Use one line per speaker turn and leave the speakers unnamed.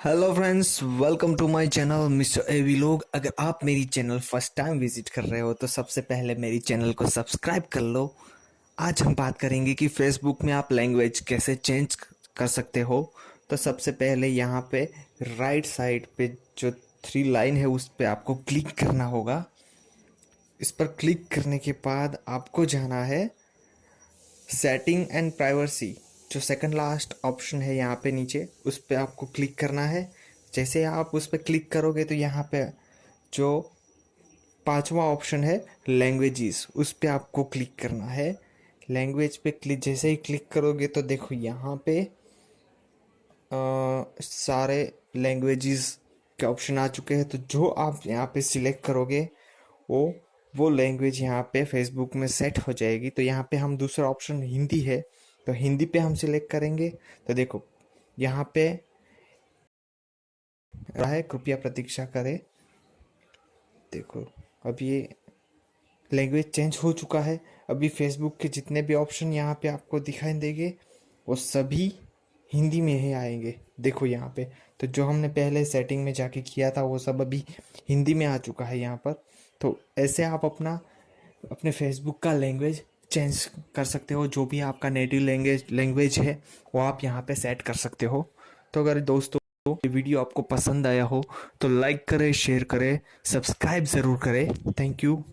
Hello friends, welcome to my channel mister AV लोग। अगर आप मेरी चैनल फर्स्ट टाइम विजिट कर रहे हो तो सबसे पहले मेरी चैनल को सब्सक्राइब कर लो। आज हम बात करेंगे कि फेसबुक में आप लैंग्वेज कैसे चेंज कर सकते हो। तो सबसे पहले यहाँ पे राइट साइड पे जो थ्री लाइन है उस पे आपको क्लिक करना होगा। इस पर क्लिक करने के बाद आपको जाना है सेटिंग एंड प्राइवेसी। जो सेकंड लास्ट ऑप्शन है यहाँ पे नीचे, उस पे आपको क्लिक करना है। जैसे आप उस पे क्लिक करोगे तो यहाँ पे जो पांचवा ऑप्शन है लैंग्वेजेस, उस पे आपको क्लिक करना है। लैंग्वेज पे क्लिक जैसे ही क्लिक करोगे तो देखो यहाँ पे सारे लैंग्वेजेस के ऑप्शन आ चुके हैं। तो जो आप यहाँ पे सिलेक्ट करोगे वो वो लैंग्वेज यहाँ पे फेसबुक में सेट हो जाएगी। तो यहाँ पे हम दूसरा ऑप्शन हिंदी है, तो हिंदी पे हम सिलेक्ट करेंगे। तो देखो यहाँ पे रहा है, कृपया प्रतीक्षा करें। देखो अब ये लैंग्वेज चेंज हो चुका है। अभी फेसबुक के जितने भी ऑप्शन यहाँ पे आपको दिखाई देंगे वो सभी हिंदी में ही आएंगे। देखो यहाँ पे तो जो हमने पहले सेटिंग में जाके किया था वो सब अभी हिंदी में आ चुका है यहाँ पर। तो ऐसे आप अपने फेसबुक का लैंग्वेज चेंज कर सकते हो। जो भी आपका नेटिव लैंग्वेज है वो आप यहाँ पे सेट कर सकते हो। तो अगर दोस्तों ये वीडियो आपको पसंद आया हो तो लाइक करें, शेयर करें, सब्सक्राइब ज़रूर करें। Thank you.